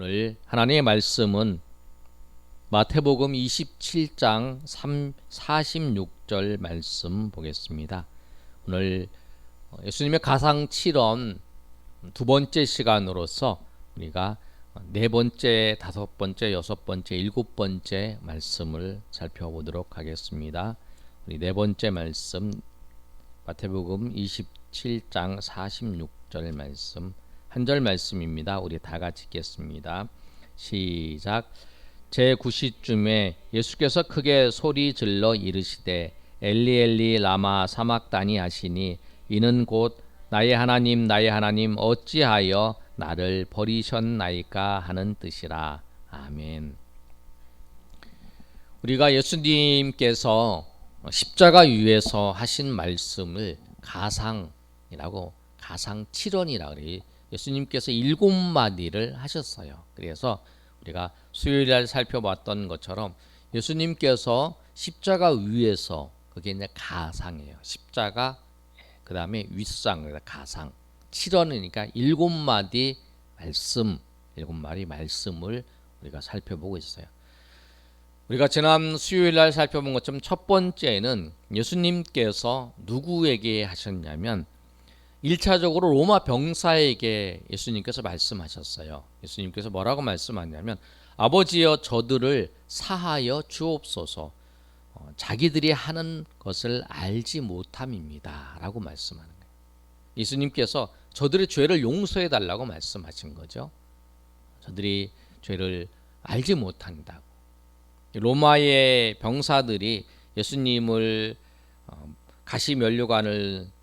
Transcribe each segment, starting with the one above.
오늘 하나님의 말씀은 마태복음 27장 46절 말씀 보겠습니다. 오늘 예수님의 가상칠언 두 번째 시간으로서 우리가 네 번째, 다섯 번째, 여섯 번째, 일곱 번째 말씀을 살펴보도록 하겠습니다. 우리 네 번째 말씀 마태복음 27장 46절 말씀 한 절 말씀입니다. 우리 다 같이 읽겠습니다. 시작. 제9시쯤에 예수께서 크게 소리 질러 이르시되 엘리 엘리 라마 사막다니 하시니 이는 곧 나의 하나님 어찌하여 나를 버리셨나이까 하는 뜻이라. 아멘. 우리가 예수님께서 십자가 위에서 하신 말씀을 가상이라고 가상칠언이라고 그래요. 예수님께서 7마디를 하셨어요. 그래서 우리가 수요일날 살펴봤던 것처럼 예수님께서 십자가 위에서 그게 이제 가상이에요. 십자가 그 다음에 윗상 가상 칠언이니까 7마디 말씀 7마디 말씀을 우리가 살펴보고 있어요. 우리가 지난 수요일날 살펴본 것처럼 첫 번째는 예수님께서 누구에게 하셨냐면 1차적으로 로마 병사에게 예수님께서 말씀하셨어요. 예수님께서 뭐라고 말씀하냐면 아버지여 저들을 사하여 주옵소서 자기들이 하는 것을 알지 못함입니다 라고 말씀하는 거예요. 예수님께서 저들의 죄를 용서해 달라고 말씀하신 거죠. 저들이 죄를 알지 못한다고. 로마의 병사들이 예수님을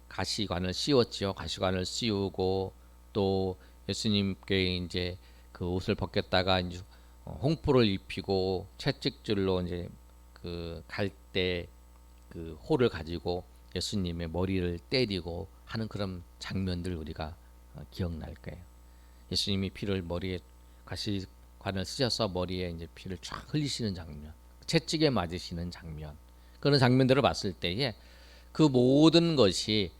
가시관을 씌웠지요. 가시관을 씌우고 또 예수님께 이제 그 옷을 벗겼다가 이제 홍포를 입히고 채찍줄로 이제 그 갈대 그 호를 가지고 예수님의 머리를 때리고 하는 그런 장면들 우리가 기억날 거예요. 예수님이 피를 머리에 가시관을 쓰셔서 머리에 이제 피를 쫙 흘리시는 장면, 채찍에 맞으시는 장면, 그런 장면들을 봤을 때에 그 모든 것이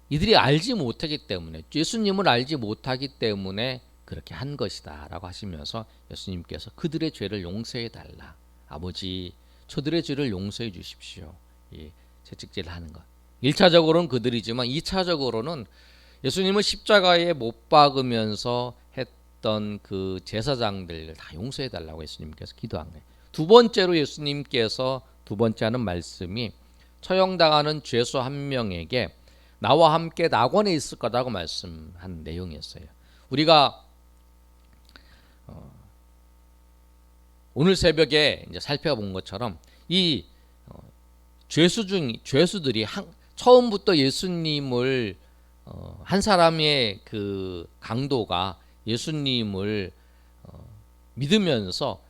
이들이 알지 못하기 때문에 예수님을 알지 못하기 때문에 그렇게 한 것이다 라고 하시면서 예수님께서 그들의 죄를 용서해 달라. 아버지 저들의 죄를 용서해 주십시오. 이 채찍질 하는 것 1차적으로는 그들이지만 2차적으로는 예수님을 십자가에 못 박으면서 했던 그 제사장들 다 용서해 달라고 예수님께서 기도한 거예요. 두 번째로 예수님께서 두 번째 하는 말씀이 처형당하는 죄수 한 명에게 나와 함께 낙원에 있을 거라고 말씀한 내용이었어요. 우리가 오늘 새벽에 이제 살펴본 것처럼 이 죄수들이 처음부터 예수님을 한 사람의 그 강도가 예수님을 믿으면서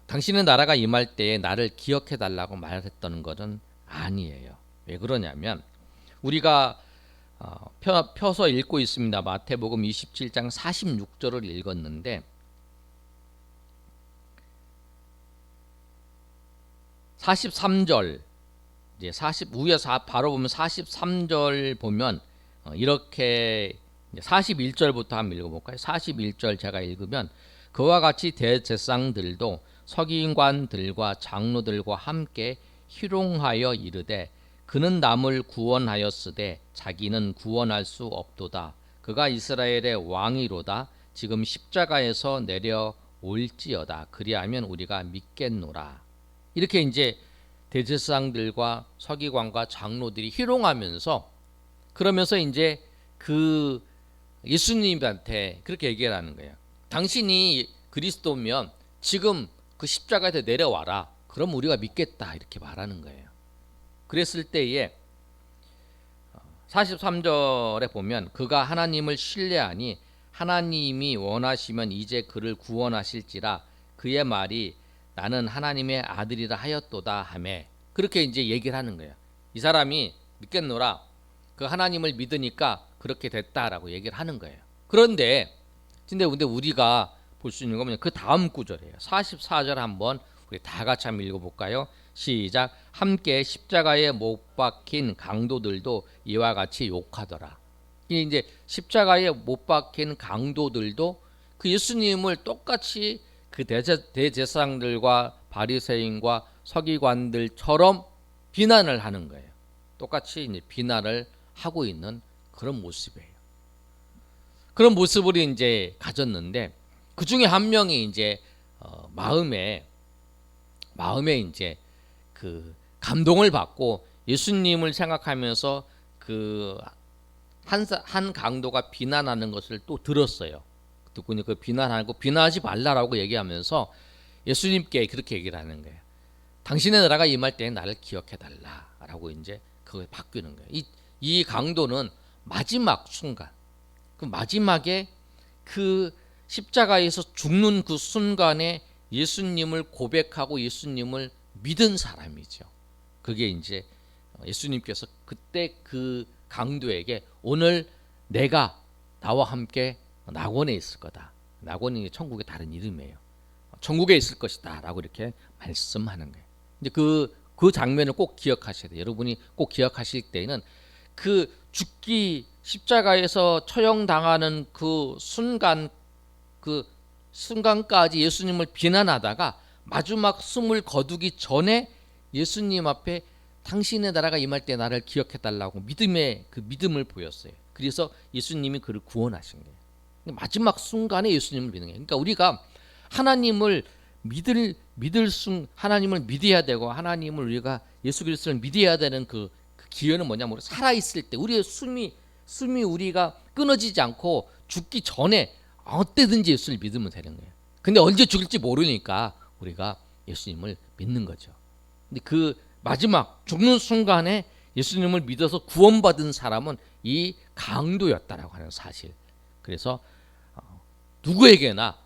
당신의 나라가 임할 때에 나를 기억해 달라고 말했던 것은 아니에요. 왜 그러냐면 우리가 펴서 읽고 있습니다. 마태복음 27장 46절을 읽었는데 43절 이제 위에서 바로 보면 43절 보면 이렇게 41절부터 한번 읽어볼까요? 41절 제가 읽으면 그와 같이 대제사장들도 서기관들과 장로들과 함께 희롱하여 이르되 그는 남을 구원하였으되 자기는 구원할 수 없도다. 그가 이스라엘의 왕이로다. 지금 십자가에서 내려올지어다. 그리하면 우리가 믿겠노라. 이렇게 이제 대제사장들과 서기관과 장로들이 희롱하면서 그러면서 이제 그 예수님한테 그렇게 얘기를 하는 거예요. 당신이 그리스도면 지금 그 십자가에서 내려와라. 그럼 우리가 믿겠다. 이렇게 말하는 거예요. 그랬을 때에 43절에 보면 그가 하나님을 신뢰하니 하나님이 원하시면 이제 그를 구원하실지라 그의 말이 나는 하나님의 아들이라 하였도다 하매 그렇게 이제 얘기를 하는 거예요. 이 사람이 믿겠노라. 그 하나님을 믿으니까 그렇게 됐다라고 얘기를 하는 거예요. 그런데 우리가 볼 수 있는 건 그 다음 구절이에요. 44절 한번 우리 다 같이 한번 읽어볼까요? 시작. 함께 십자가에 못 박힌 강도들도 이와 같이 욕하더라. 이제 십자가에 못 박힌 강도들도 그 예수님을 똑같이 그 대제사장들과 바리새인과 서기관들처럼 비난을 하는 거예요. 똑같이 이제 비난을 하고 있는 그런 모습이에요. 그런 모습을 이제 가졌는데 그 중에 한 명이 이제 마음에 이제 그 감동을 받고 예수님을 생각하면서 그 한 강도가 비난하는 것을 또 들었어요. 듣고 그 비난하고 비난하지 말라라고 얘기하면서 예수님께 그렇게 얘기를 하는 거예요. 당신의 나라가 임할 때에 나를 기억해 달라라고 이제 그걸 바뀌는 거예요. 이 강도는 마지막 순간, 그 마지막에 그 십자가에서 죽는 그 순간에 예수님을 고백하고 예수님을 믿은 사람이죠. 그게 이제 예수님께서 그때 그 강도에게 오늘 내가 나와 함께 낙원에 있을 거다. 낙원이 천국의 다른 이름이에요. 천국에 있을 것이다 라고 이렇게 말씀하는 거예요. 이제 그 장면을 꼭 기억하셔야 돼요. 여러분이 꼭 기억하실 때에는 그 죽기 십자가에서 처형당하는 그 순간까지 예수님을 비난하다가 마지막 숨을 거두기 전에 예수님 앞에 당신의 나라가 임할 때 나를 기억해 달라고 믿음을 보였어요. 그래서 예수님이 그를 구원하신 거예요. 마지막 순간에 예수님을 믿는 거예요. 그러니까 우리가 하나님을 하나님을 믿어야 되고 하나님을 우리가 예수 그리스도를 믿어야 되는 그 기회는 뭐냐면 살아 있을 때 우리의 숨이 우리가 끊어지지 않고 죽기 전에 어때든지 예수를 믿으면 되는 거예요. 근데 언제 죽을지 모르니까 우리가 예수님을 믿는 거죠. 근데 그 마지막 죽는 순간에 예수님을 믿어서 구원받은 사람은 이 강도였다라고 하는 사실. 그래서 누구에게나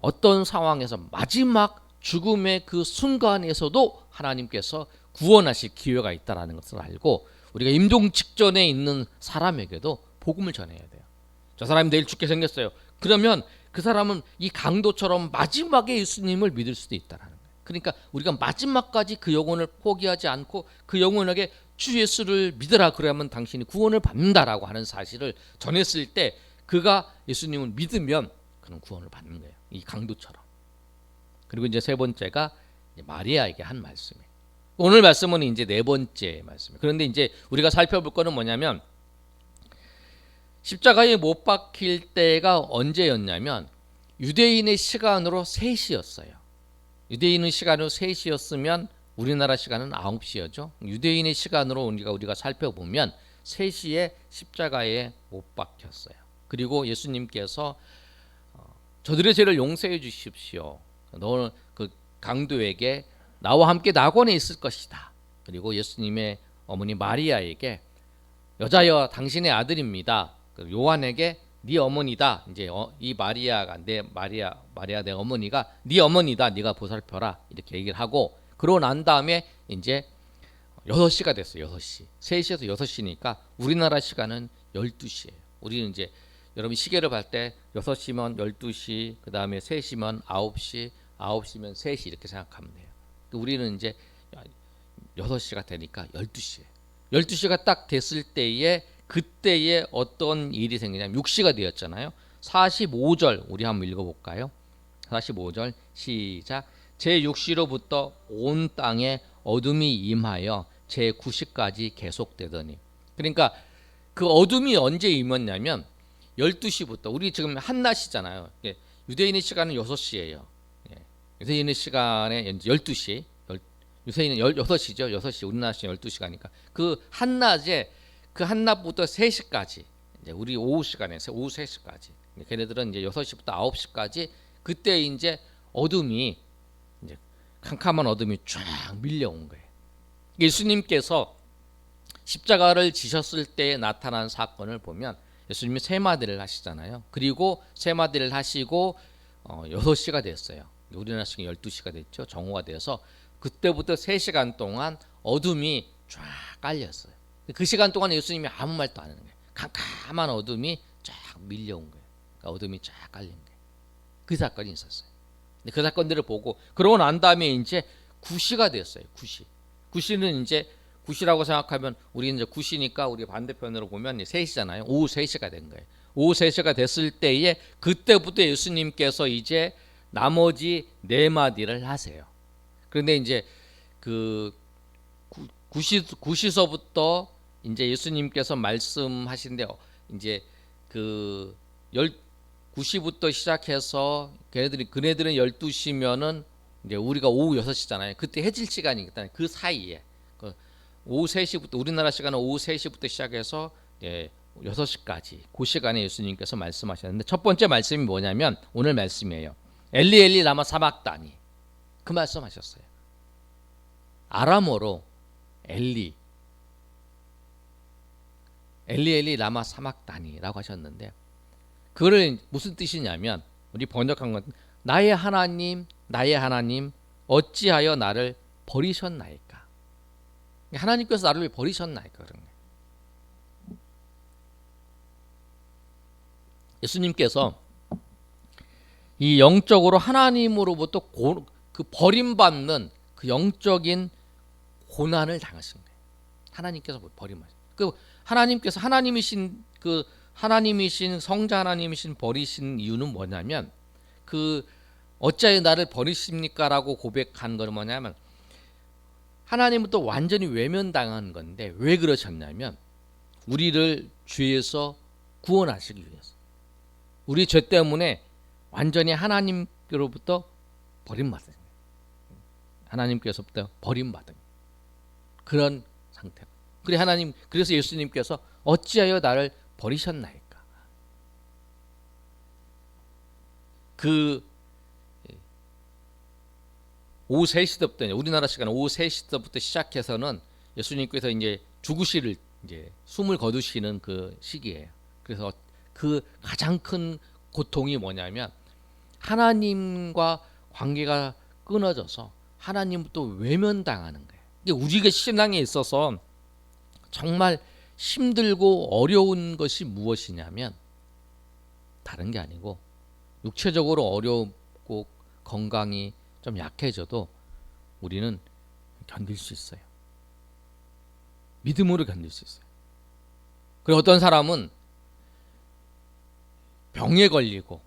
어떤 상황에서 마지막 죽음의 그 순간에서도 하나님께서 구원하실 기회가 있다라는 것을 알고 우리가 임종 직전에 있는 사람에게도 복음을 전해야 돼요. 저 사람이 내일 죽게 생겼어요. 그러면 그 사람은 이 강도처럼 마지막에 예수님을 믿을 수도 있다라는 거예요. 그러니까 우리가 마지막까지 그 영혼을 포기하지 않고 그 영혼에게 주 예수를 믿으라 그러면 당신이 구원을 받는다라고 하는 사실을 전했을 때 그가 예수님을 믿으면 그는 구원을 받는 거예요. 이 강도처럼. 그리고 이제 세 번째가 마리아에게 한 말씀이에요. 오늘 말씀은 이제 네 번째 말씀이에요. 그런데 이제 우리가 살펴볼 거는 뭐냐면 십자가에 못 박힐 때가 언제였냐면 유대인의 시간으로 3시였어요. 유대인의 시간으로 3시였으면 우리나라 시간은 9시였죠. 유대인의 시간으로 우리가 살펴보면 3시에 십자가에 못 박혔어요. 그리고 예수님께서 저들의 죄를 용서해 주십시오. 너는 그 강도에게 나와 함께 낙원에 있을 것이다. 그리고 예수님의 어머니 마리아에게 여자여 당신의 아들입니다. 요한에게 네 어머니다. 이제 이 마리아가 마리아 내 어머니가 네 어머니다. 네가 보살펴라. 이렇게 얘기를 하고 그러고 난 다음에 이제 6시가 됐어요. 6시. 3시에서 6시니까 우리나라 시간은 12시예요. 우리는 이제 여러분 시계를 볼 때 6시면 12시, 그다음에 3시면 9시, 9시면 3시 이렇게 생각하면 돼요. 우리는 이제 6시가 되니까 12시예요. 12시가 딱 됐을 때에 그때에 어떤 일이 생기냐면 6시가 되었잖아요. 45절 우리 한번 읽어볼까요? 45절 시작. 제6시로부터 온 땅에 어둠이 임하여 제9시까지 계속되더니. 그러니까 그 어둠이 언제 임했냐면 12시부터 우리 지금 한낮이잖아요. 유대인의 시간은 6시예요. 유대인의 시간에 12시, 유대인은 6시죠. 6시 우리나라 시간 12시가니까 그 한낮부터 3시까지 이제 우리 오후 시간에 오후 3시까지 걔네들은 이제 6시부터 9시까지 그때 이제 어둠이 이제 캄캄한 어둠이 쫙 밀려온 거예요. 예수님께서 십자가를 지셨을 때 나타난 사건을 보면 예수님이 세마디를 하시잖아요. 그리고 세마디를 하시고 6시가 됐어요. 우리나라 시간 12시가 됐죠. 정오가 돼서 그때부터 3시간 동안 어둠이 쫙 깔렸어요. 그 시간 동안 예수님이 아무 말도 안 하는 거예요. 캄캄한 어둠이 쫙 밀려온 거예요. 그러니까 어둠이 쫙 깔린 거예요. 그 사건이 있었어요. 그 사건들을 보고 그러고 난 다음에 이제 9시가 됐어요. 9시. 9시는 이제 9시라고 생각하면 우리는 이제 9시니까 우리 반대편으로 보면 3시잖아요. 오후 3시가 된 거예요. 오후 3시가 됐을 때에 그때부터 예수님께서 이제 나머지 네 마디를 하세요. 그런데 이제 그 구시서부터 이제 예수님께서 말씀하신데 이제 그 9시부터 시작해서 그네들은 12시면은 이제 우리가 오후 6시잖아요. 그때 해질 시간이니까 그 사이에 그 오후 3시부터 우리나라 시간은 오후 3시부터 시작해서 6시까지 그 시간에 예수님께서 말씀하셨는데 첫 번째 말씀이 뭐냐면 오늘 말씀이에요. 엘리 엘리 라마 사박다니 그 말씀하셨어요. 아람어로 엘리 엘리 라마 사막다니라고 하셨는데 그거를 무슨 뜻이냐면 우리 번역한 건 나의 하나님 어찌하여 나를 버리셨나이까. 하나님께서 나를 왜 버리셨나이까 그런 거예요. 예수님께서 이 영적으로 하나님으로부터 그 버림받는 그 영적인 고난을 당하신 거예요. 하나님께서 버림하신. 그 하나님이신 성자 하나님이신 버리신 이유는 뭐냐면 그 어찌하여 나를 버리십니까라고 고백한 건 뭐냐면 하나님은 또 완전히 외면당한 건데 왜 그러셨냐면 우리를 죄에서 구원하시기 위해서 우리 죄 때문에 완전히 하나님께로부터 버림받은 거예요. 하나님께서부터 버림받은 그런 상태. 그래서 예수님께서 어찌하여 나를 버리셨나이까. 그 오후 3시부터 우리나라 시간 오후 3시부터 시작해서는 예수님께서 이제 죽으시를 이제 숨을 거두시는 그 시기예요. 그래서 그 가장 큰 고통이 뭐냐면 하나님과 관계가 끊어져서 하나님부터 외면당하는 거예요. 이게 우리가 신앙에 있어서 정말 힘들고 어려운 것이 무엇이냐면 다른 게 아니고 육체적으로 어렵고 건강이 좀 약해져도 우리는 견딜 수 있어요. 믿음으로 견딜 수 있어요. 그리고 어떤 사람은 병에 걸리고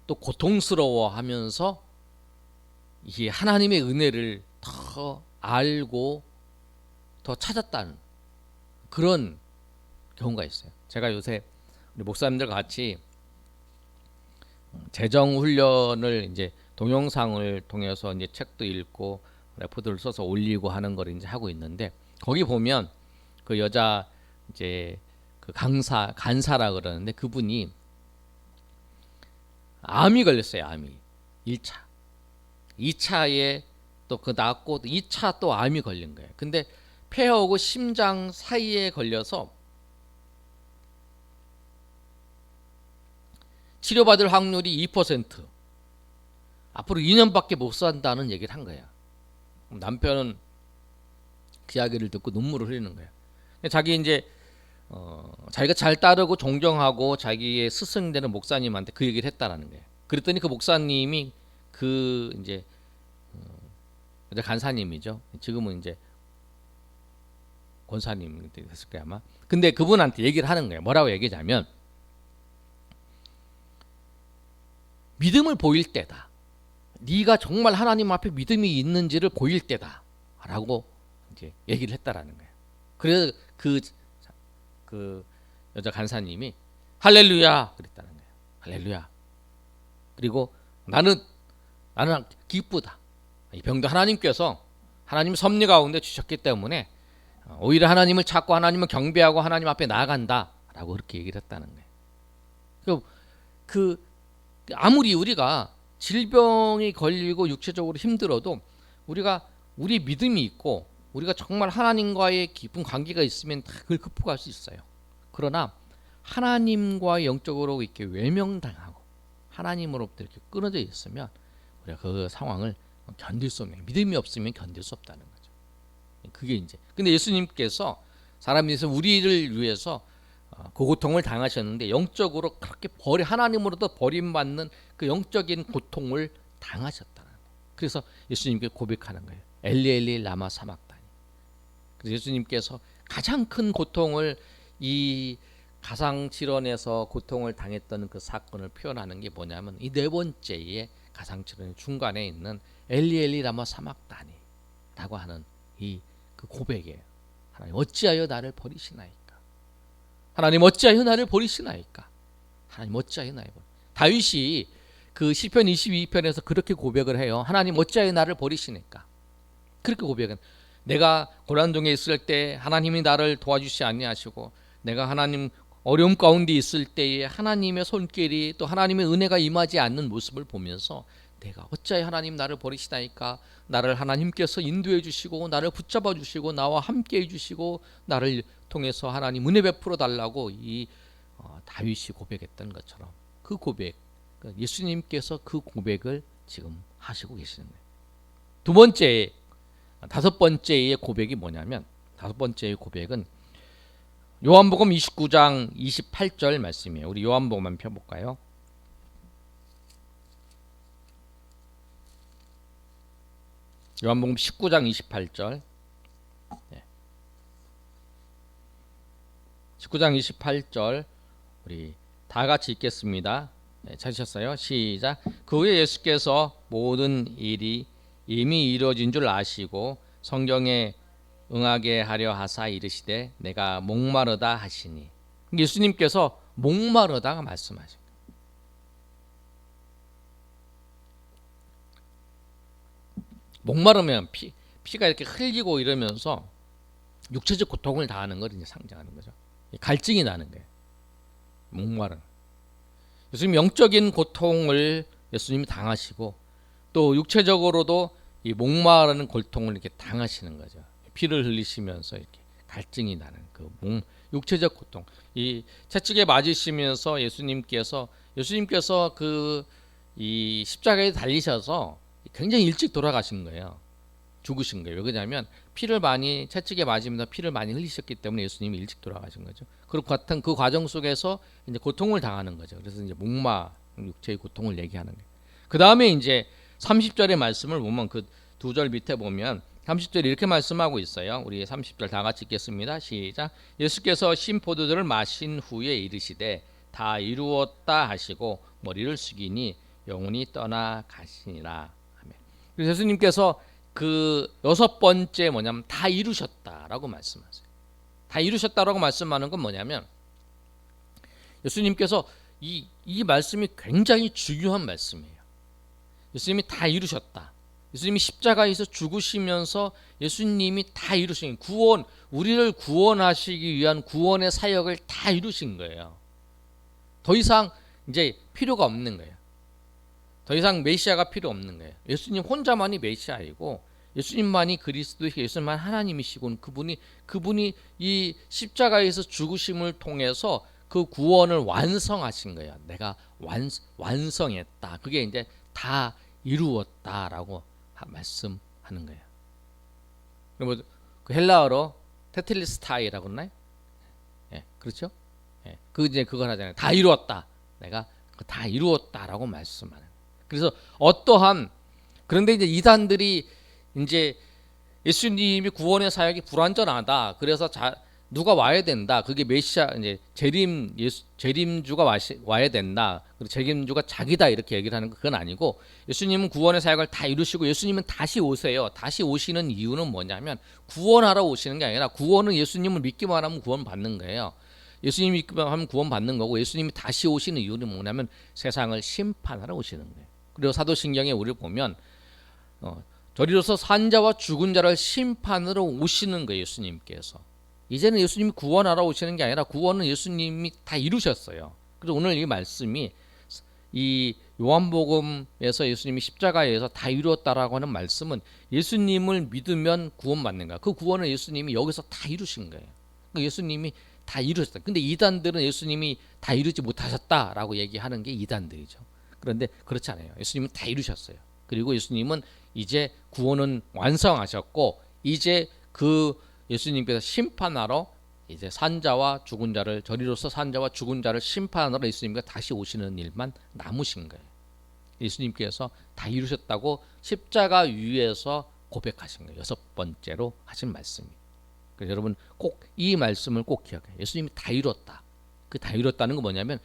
또 고통스러워하면서 이 하나님의 은혜를 더 알고 더 찾았다는 그런 경우가 있어요. 제가 요새 우리 목사님들과 같이 재정 훈련을 이제 동영상을 통해서 이제 책도 읽고 레포트를 써서 올리고 하는 걸 이제 하고 있는데 거기 보면 그 여자 이제 그 간사라 그러는데 그분이 암이 걸렸어요. 암이 1차 2차에 또 그 낫고 2차 또 암이 걸린 거예요. 근데 폐하고 심장 사이에 걸려서 치료받을 확률이 2%. 앞으로 2년밖에 못 산다는 얘기를 한 거야. 남편은 그 이야기를 듣고 눈물을 흘리는 거야. 자기 이제 자기가 잘 따르고 존경하고 자기의 스승되는 목사님한테 그 얘기를 했다라는 거예요. 그랬더니 그 목사님이 그 이제 간사님이죠. 지금은 이제 권사님 됐을 거야 아마. 근데 그분한테 얘기를 하는 거예요. 뭐라고 얘기하자면 믿음을 보일 때다. 네가 정말 하나님 앞에 믿음이 있는지를 보일 때다라고 이제 얘기를 했다라는 거예요. 그래서 그 여자 간사님이 할렐루야 그랬다는 거예요. 할렐루야. 그리고 나는 기쁘다. 이 병도 하나님께서 하나님 섭리 가운데 주셨기 때문에 오히려 하나님을 찾고 하나님을 경배하고 하나님 앞에 나아간다라고 그렇게 얘기를 했다는 거예요. 아무리 우리가 질병이 걸리고 육체적으로 힘들어도 우리 믿음이 있고 우리가 정말 하나님과의 깊은 관계가 있으면 다 그걸 극복할 수 있어요. 그러나 하나님과 영적으로 이렇게 외면당하고 하나님으로부터 이렇게 끊어져 있으면 우리가 그 상황을 견딜 수 없는 믿음이 없으면 견딜 수 없다는 거죠. 그게 이제 근데 예수님께서 사람에서 우리를 위해서 그 고통을 당하셨는데 영적으로 그렇게 하나님으로부터 버림받는 그 영적인 고통을 당하셨다는 거예요. 그래서 예수님께 고백하는 거예요. 엘리 엘리 라마 사막다니. 그래서 예수님께서 가장 큰 고통을 가상질환에서 고통을 당했던 그 사건을 표현하는 게 뭐냐면 이 네 번째의 가상질환의 중간에 있는 엘리 라마 사막다니라고 하는 이 그 고백이에요. 하나님 어찌하여 나를 버리시나이까? 하나님 어찌하여 나를 버리시나이까? 하나님 어찌하여 나를 버리. 다윗이 그 시편 22편에서 그렇게 고백을 해요. 하나님 어찌하여 나를 버리시니까? 그렇게 고백은 내가 고난중에 있을 때 하나님이 나를 도와주시 아니하시고 내가 하나님 어려움 가운데 있을 때에 하나님의 손길이 또 하나님의 은혜가 임하지 않는 모습을 보면서 내가 어찌하여 하나님 나를 버리시나이까? 나를 하나님께서 인도해 주시고 나를 붙잡아 주시고 나와 함께 해 주시고 나를 통해서 하나님 은혜 베풀어 달라고 이 다윗이 고백했던 것처럼 그 고백, 예수님께서 그 고백을 지금 하시고 계시는 거예요. 두 번째, 다섯 번째의 고백이 뭐냐면 다섯 번째의 고백은 요한복음 29장 28절 말씀이에요. 우리 요한복음만 펴볼까요? 요한복음 19장 28절. 19장 28절 우리 다 같이 읽겠습니다. 찾으셨어요? 시작. 그 후에 예수께서 모든 일이 이미 이루어진 줄 아시고 성경에 응하게 하려 하사 이르시되 내가 목마르다 하시니. 예수님께서 목마르다가 말씀하신 거예요. 목마르면 피가 이렇게 흘리고 이러면서 육체적 고통을 당하는 걸 이제 상징하는 거죠. 갈증이 나는 거예요. 목마른. 예수님 영적인 고통을 예수님이 당하시고 또 육체적으로도 이 목마르는 고통을 이렇게 당하시는 거죠. 피를 흘리시면서 이렇게 갈증이 나는 그 육체적 고통. 이 채찍에 맞으시면서 예수님께서 그 이 십자가에 달리셔서 굉장히 일찍 돌아가신 거예요. 죽으신 거예요. 왜 그러냐면 채찍에 맞으면서 피를 많이 흘리셨기 때문에 예수님이 일찍 돌아가신 거죠. 그리고 같은 그 과정 속에서 이제 고통을 당하는 거죠. 그래서 이제 육체의 고통을 얘기하는 거예요. 그 다음에 이제 30절의 말씀을 보면 그 두 절 밑에 보면 30절에 이렇게 말씀하고 있어요. 우리 30절 다 같이 읽겠습니다. 시작. 예수께서 신 포도주를 마신 후에 이르시되 다 이루었다 하시고 머리를 숙이니 영혼이 떠나 가시니라. 아멘. 그래서 예수님께서 그 여섯 번째 뭐냐면 다 이루셨다라고 말씀하세요. 다 이루셨다라고 말씀하는 건 뭐냐면 예수님께서 이 말씀이 굉장히 중요한 말씀이에요. 예수님이 다 이루셨다. 예수님이 십자가에서 죽으시면서 예수님이 다 이루신 구원, 우리를 구원하시기 위한 구원의 사역을 다 이루신 거예요. 더 이상 이제 필요가 없는 거예요. 더 이상 메시아가 필요 없는 거예요. 예수님 혼자만이 메시아이고 예수님만이 그리스도이시고 예수님만 하나님이시고 그분이 이 십자가에서 죽으심을 통해서 그 구원을 완성하신 거예요. 내가 완성했다. 그게 이제 다 이루었다라고 말씀하는 거예요. 그리고 그 헬라어로 테텔리스타이라고 했나요? 예, 그렇죠? 예, 이제 그걸 하잖아요. 다 이루었다. 내가 다 이루었다라고 말씀하는. 그래서 그런데 이제 이단들이 이제 예수님이 구원의 사역이 불완전하다. 그래서 누가 와야 된다. 그게 메시아 이제 재림주가 와야 된다. 그리고 재림주가 자기다 이렇게 얘기를 하는 거 그건 아니고 예수님은 구원의 사역을 다 이루시고 예수님은 다시 오세요. 다시 오시는 이유는 뭐냐면 구원하러 오시는 게 아니라 구원은 예수님을 믿기만 하면 구원 받는 거예요. 예수님 믿기만 하면 구원 받는 거고 예수님이 다시 오시는 이유는 뭐냐면 세상을 심판하러 오시는 거예요. 그리고 사도신경에 우리를 보면 저리로서 산자와 죽은 자를 심판으로 오시는 거예요. 예수님께서. 이제는 예수님이 구원하러 오시는 게 아니라 구원은 예수님이 다 이루셨어요. 그래서 오늘 이 말씀이 이 요한복음에서 예수님이 십자가에서 다 이루었다라고 하는 말씀은 예수님을 믿으면 구원받는 거야. 그 구원을 예수님이 여기서 다 이루신 거예요. 그러니까 예수님이 다 이루셨다. 근데 이단들은 예수님이 다 이루지 못하셨다라고 얘기하는 게 이단들이죠. 그런데 그렇지 않아요. 예수님은 다 이루셨어요. 그리고 예수님은 이제 구원은 완성하셨고 이제 그 예수님께서 심판하러 이제 산자와 죽은 자를 저리로서 산자와 죽은 자를 심판하러 예수님께서 다시 오시는 일만 남으신 거예요. 예수님께서 다 이루셨다고 십자가 위에서 고백하신 거예요. 여섯 번째로 하신 말씀이. 그래서 여러분 꼭 이 말씀을 꼭 기억해요. 예수님이 다 이뤘다. 그 다 이뤘다는 건 뭐냐면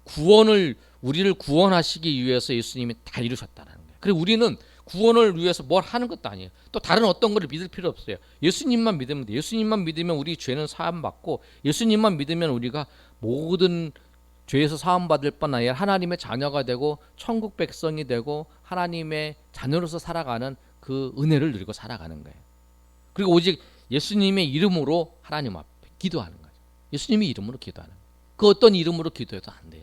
구원을 우리를 구원하시기 위해서 예수님이 다 이루셨다는 거예요. 그리고 우리는 구원을 위해서 뭘 하는 것도 아니에요. 또 다른 어떤 거를 믿을 필요 없어요. 예수님만 믿으면 돼. 예수님만 믿으면 우리 죄는 사함 받고 예수님만 믿으면 우리가 모든 죄에서 사함 받을 뿐 아니라 하나님의 자녀가 되고 천국 백성이 되고 하나님의 자녀로서 살아가는 그 은혜를 누리고 살아가는 거예요. 그리고 오직 예수님의 이름으로 하나님 앞에 기도하는 거죠. 예수님의 이름으로 기도하는 거예요. 그 어떤 이름으로 기도해도 안 돼요.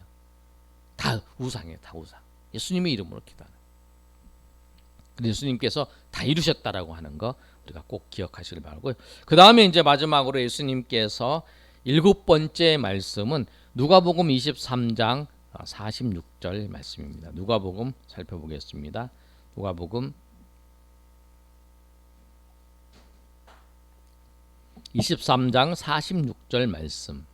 다 우상이에요. 다 우상. 예수님의 이름으로 기도하는 거예요. 예수님께서 다 이루셨다라고 하는 거 우리가 꼭 기억하시길 바라고요. 그 다음에 이제 마지막으로 예수님께서 일곱 번째 말씀은 누가복음 23장 46절 말씀입니다. 누가복음 살펴보겠습니다. 누가복음 23장 46절 말씀.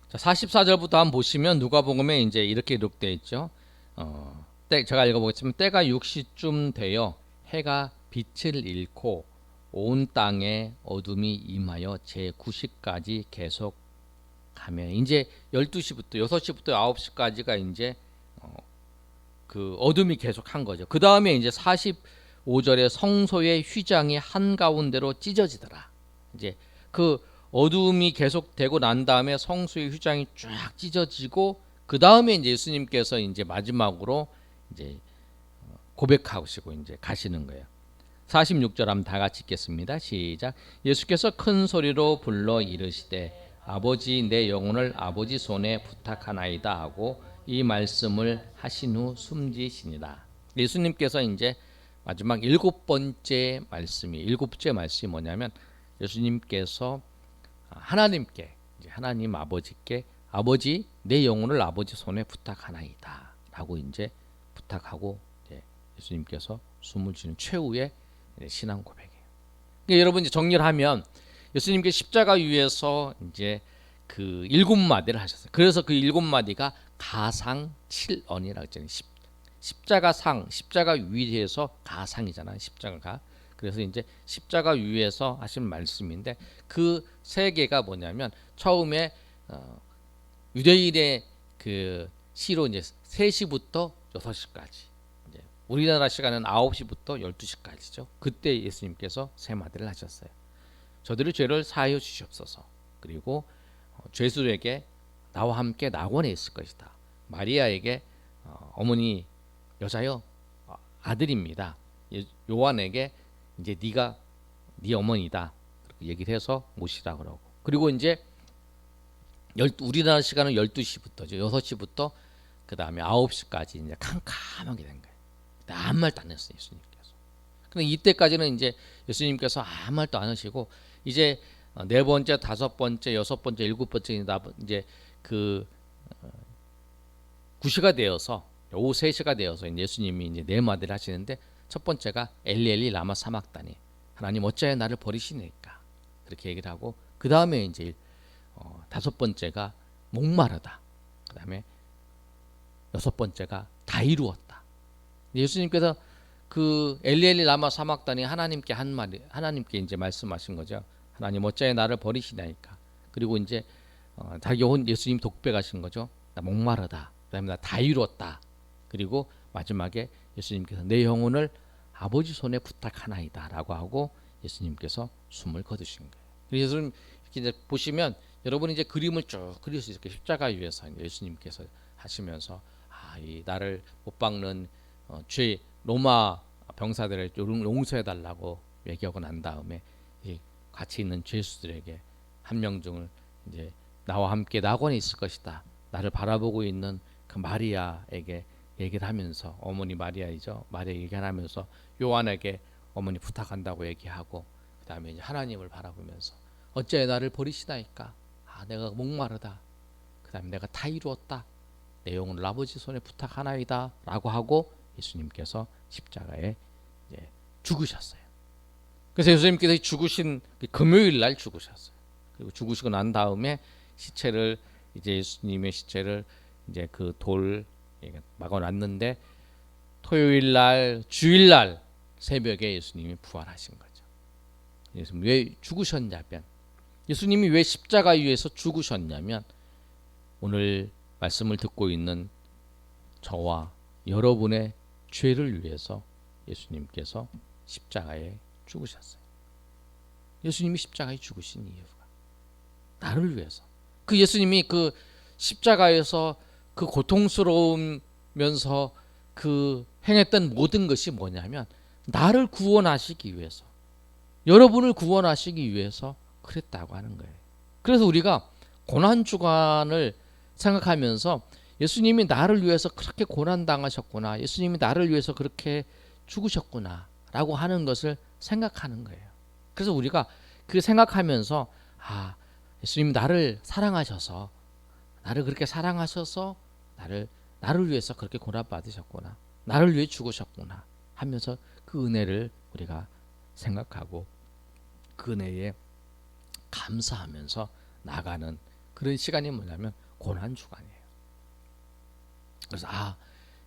자, 44절부터 한번 보시면 누가복음에 이제 이렇게 기록되어 있죠. 제가 읽어보겠습니다. 때가 6시쯤 되어 해가 빛을 잃고 온 땅에 어둠이 임하여 제9시까지 계속 가면 이제 12시부터 6시부터 9시까지가 이제 그 어둠이 계속 한 거죠. 그 다음에 이제 45절에 성소의 휘장이 한가운데로 찢어지더라. 이제 그 어둠이 계속되고 난 다음에 성소의 휘장이 쫙 찢어지고 그 다음에 이제 예수님께서 이제 마지막으로 이제 고백하시고 이제 가시는 거예요. 46절 한번 다 같이 읽겠습니다. 시작. 예수께서 큰 소리로 불러 이르시되 아버지 내 영혼을 아버지 손에 부탁하나이다 하고 이 말씀을 하신 후 숨지시니라. 예수님께서 이제 마지막 일곱 번째 말씀이 뭐냐면 예수님께서 하나님께 이제 하나님 아버지께 아버지 내 영혼을 아버지 손에 부탁하나이다라고 이제 부탁하고 이제 예수님께서 숨을 쉬는 최후의 신앙 고백이에요. 그러니까 여러분 이제 정리를 하면 예수님께 십자가 위에서 이제 그 일곱 마디를 하셨어요. 그래서 그 일곱 마디가 가상 7언이라고 했잖아요. 십자가 위에서 가상이잖아요. 십자가가. 그래서 이제 십자가 위에서 하신 말씀인데 그 세 개가 뭐냐면 처음에 유대인의 그 시로 이제 3시부터 6시까지 이제 우리나라 시간은 9시부터 12시까지죠. 그때 예수님께서 세 마디를 하셨어요. 저들의 죄를 사하여 주시옵소서. 그리고 죄수에게 나와 함께 낙원에 있을 것이다. 마리아에게 어머니 여자여 아들입니다. 요한에게 이제 네가 네 어머니다. 얘기를 해서 모시라 그러고. 그리고 이제 우리나라 시간은 12시부터죠. 6시부터 그다음에 9시까지 이제 캄캄하게 된 거예요. 아무 말도 안 했어요, 예수님께서. 근데 이때까지는 이제 예수님께서 아무 말도 안 하시고 이제 네 번째, 다섯 번째, 여섯 번째, 일곱 번째 이제 그 9시가 되어서 오후 3시가 되어서 예수님이 이제 네 마디를 하시는데 첫 번째가 엘리 라마 사막다니 하나님 어찌하여 나를 버리시니까 그렇게 얘기를 하고 그 다음에 이제 다섯 번째가 목마르다. 그 다음에 여섯 번째가 다 이루었다. 예수님께서 그 엘리 라마 사막다니 하나님께 한 말이 하나님께 이제 말씀하신 거죠. 하나님 어찌하여 나를 버리시나이까. 그리고 이제 예수님 독백하신 거죠. 나 목마르다. 그다음에 나 다 이루었다. 그리고 마지막에 예수님께서 내 영혼을 아버지 손에 부탁하나이다라고 하고 예수님께서 숨을 거두신 거예요. 그래서 이렇게 이제 보시면 여러분이 이제 그림을 쭉 그릴 수 있게 십자가 위에서 예수님께서 하시면서 이 나를 못 박는 죄 로마 병사들을 용서해 달라고 얘기하고 난 다음에 이 같이 있는 죄수들에게 한 명 중을 이제 나와 함께 낙원에 있을 것이다. 나를 바라보고 있는 그 마리아에게 얘기를 하면서 어머니 마리아이죠. 마리아 얘기하면서 요한에게 어머니 부탁한다고 얘기하고 그다음에 이제 하나님을 바라보면서 어째 나를 버리시나이까. 내가 목마르다. 그다음에 내가 다 이루었다. 내 영혼을 아버지 손에 부탁하나이다. 라고 하고 예수님께서 십자가에 이제 죽으셨어요. 그래서 예수님께서 죽으신 금요일 날 죽으셨어요. 그리고 죽으시고 난 다음에 시체를 이제 예수님의 시체를 이제 그 돌 막아놨는데 토요일 날 주일 날 새벽에 예수님이 부활하신 거죠. 예수님 왜 죽으셨냐면 예수님이 왜 십자가 위에서 죽으셨냐면 오늘 말씀을 듣고 있는 저와 여러분의 죄를 위해서 예수님께서 십자가에 죽으셨어요. 예수님이 십자가에 죽으신 이유가 나를 위해서. 그 예수님이 그 십자가에서 그 고통스러우면서 그 행했던 모든 것이 뭐냐면 나를 구원하시기 위해서, 여러분을 구원하시기 위해서 그랬다고 하는 거예요. 그래서 우리가 고난 주간을 생각하면서 예수님이 나를 위해서 그렇게 고난 당하셨구나, 예수님이 나를 위해서 그렇게 죽으셨구나라고 하는 것을 생각하는 거예요. 그래서 우리가 그 생각하면서 예수님 나를 사랑하셔서, 나를 그렇게 사랑하셔서 나를 위해서 그렇게 고난 받으셨구나, 나를 위해 죽으셨구나 하면서 그 은혜를 우리가 생각하고 그 은혜에 감사하면서 나가는 그런 시간이 뭐냐면 고난 주간이에요. 그래서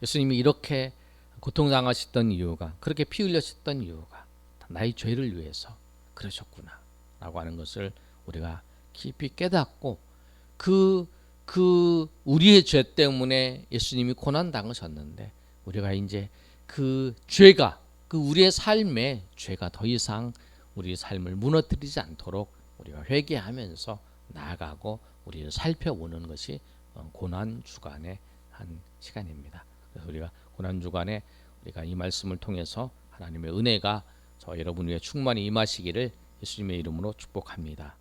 예수님이 이렇게 고통당하셨던 이유가, 그렇게 피 흘렸었던 이유가 나의 죄를 위해서 그러셨구나 라고 하는 것을 우리가 깊이 깨닫고 그 우리의 죄 때문에 예수님이 고난 당하셨는데 우리가 이제 그 죄가, 그 우리의 삶에 죄가 더 이상 우리의 삶을 무너뜨리지 않도록 우리가 회개하면서 나아가고 우리를 살펴보는 것이 고난 주간의 한 시간입니다. 그래서 우리가 고난 주간에 우리가 이 말씀을 통해서 하나님의 은혜가 저 여러분 위에 충만히 임하시기를 예수님의 이름으로 축복합니다.